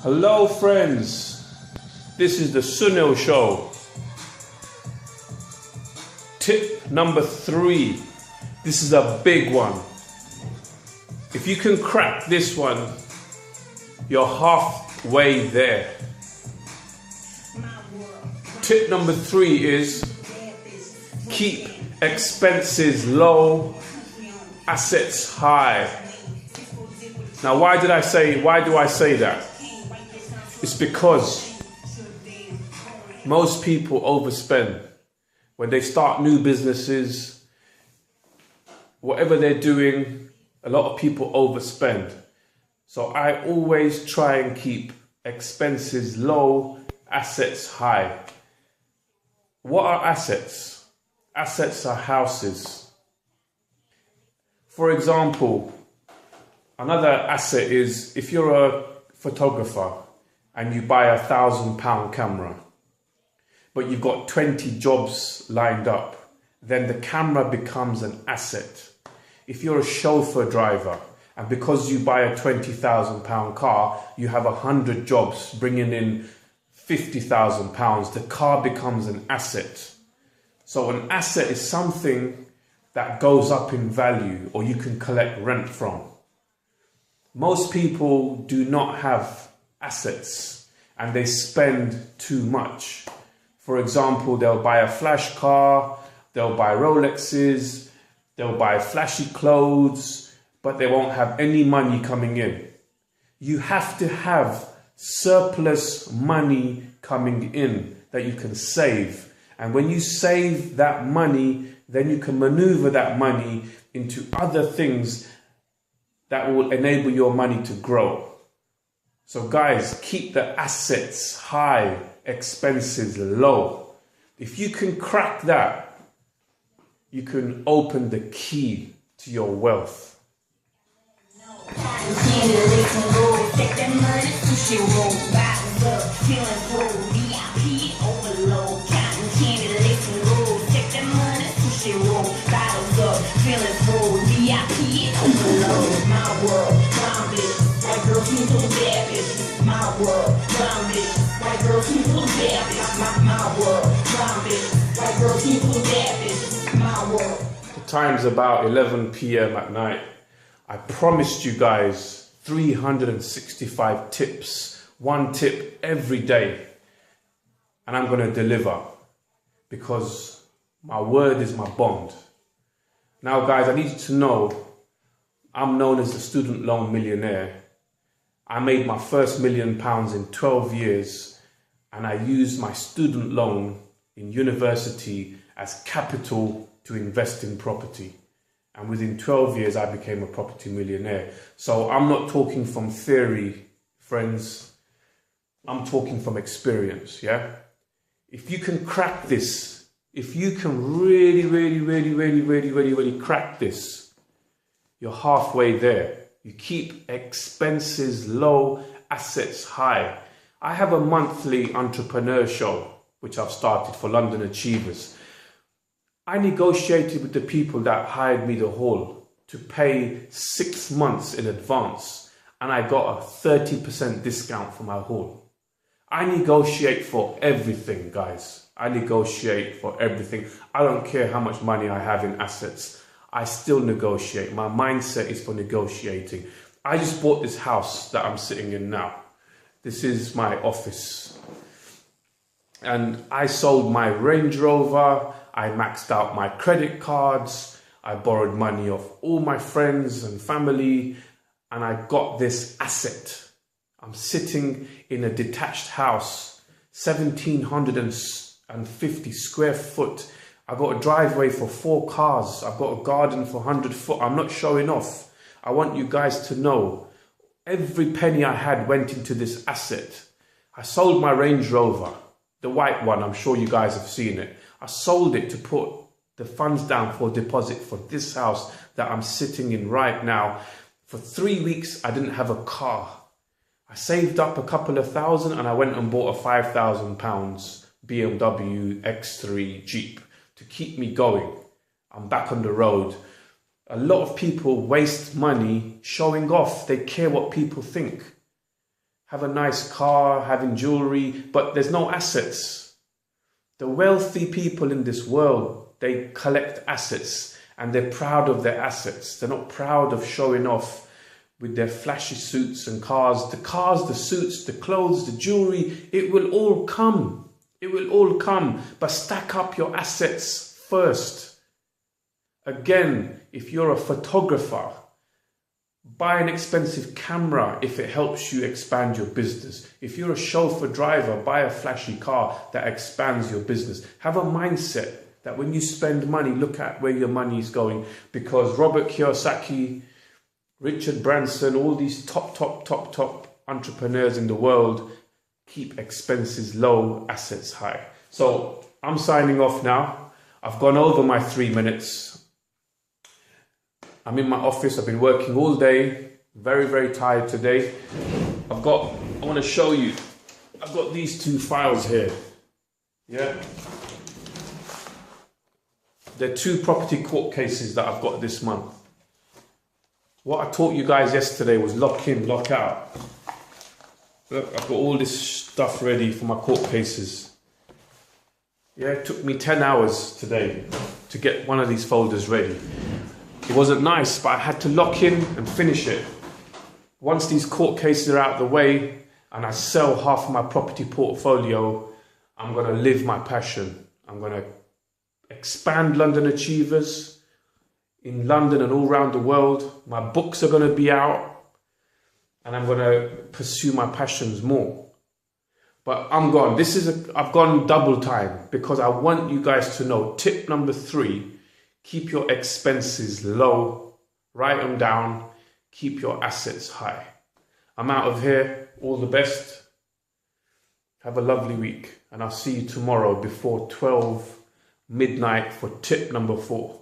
Hello friends, this is the Sunil show. Tip number 3. This is a big one. If you can crack this one, you're halfway there. Tip number 3 is keep expenses low, assets high. Now why do I say that? It's because most people overspend. When they start new businesses, whatever they're doing, a lot of people overspend. So I always try and keep expenses low, assets high. What are assets? Assets are houses. For example, another asset is if you're a photographer and you buy £1,000 camera, but you've got 20 jobs lined up, then the camera becomes an asset. If you're a chauffeur driver, and because you buy a £20,000 car, you have 100 jobs bringing in £50,000, the car becomes an asset. So an asset is something that goes up in value or you can collect rent from. Most people do not have assets and they spend too much. For example, they'll buy a flash car, they'll buy Rolexes, they'll buy flashy clothes, but they won't have any money coming in. You have to have surplus money coming in that you can save. And when you save that money, then you can maneuver that money into other things that will enable your money to grow. So guys, keep the assets high, expenses low. If you can crack that, you can open the key to your wealth. The time's about 11 p.m. at night. I promised you guys 365 tips, one tip every day. And I'm going to deliver because my word is my bond. Now guys, I need you to know I'm known as the student loan millionaire. I made my first £1 million in 12 years and I used my student loan in university as capital to invest in property. And within 12 years, I became a property millionaire. So I'm not talking from theory, friends. I'm talking from experience, yeah? If you can crack this, if you can really crack this, you're halfway there. You keep expenses low, assets high. I have a monthly entrepreneur show, which I've started for London Achievers. I negotiated with the people that hired me the hall to pay 6 months in advance, and I got a 30% discount for my hall. I negotiate for everything, guys. I negotiate for everything. I don't care how much money I have in assets. I still negotiate. My mindset is for negotiating. I just bought this house that I'm sitting in now. This is my office. And I sold my Range Rover. I maxed out my credit cards. I borrowed money off all my friends and family. And I got this asset. I'm sitting in a detached house, 1,750 square foot. I've got a driveway for 4 cars. I've got a garden for 100 foot. I'm not showing off. I want you guys to know every penny I had went into this asset. I sold my Range Rover, the white one. I'm sure you guys have seen it. I sold it to put the funds down for deposit for this house that I'm sitting in right now. For 3 weeks, I didn't have a car. I saved up a couple of thousand and I went and bought a £5,000 BMW X3 Jeep to keep me going. I'm back on the road. A lot of people waste money showing off. They care what people think. have a nice car, having jewelry, but there's no assets. The wealthy people in this world, they collect assets and they're proud of their assets. They're not proud of showing off with their flashy suits and cars. The cars, the suits, the clothes, the jewelry, it will all come. It will all come. But stack up your assets first. Again, if you're a photographer, buy an expensive camera if it helps you expand your business. If you're a chauffeur driver, buy a flashy car that expands your business. Have a mindset that when you spend money, look at where your money is going. Because Robert Kiyosaki, Richard Branson, all these top entrepreneurs in the world keep expenses low, assets high. So I'm signing off now. I've gone over my 3 minutes. I'm in my office. I've been working all day. Very, very tired today. I want to show you. I've got these 2 files here. Yeah. They're 2 property court cases that I've got this month. What I taught you guys yesterday was lock in, lock out. Look, I've got all this stuff ready for my court cases. Yeah, it took me 10 hours today to get one of these folders ready. It wasn't nice, but I had to lock in and finish it. Once these court cases are out of the way and I sell half of my property portfolio, I'm going to live my passion. I'm going to expand London Achievers in London and all around the world. My books are going to be out and I'm going to pursue my passions more. But I'm gone. I've gone double time because I want you guys to know. Tip number 3. Keep your expenses low, write them down, keep your assets high. I'm out of here. All the best. Have a lovely week and I'll see you tomorrow before 12 midnight for tip number 4.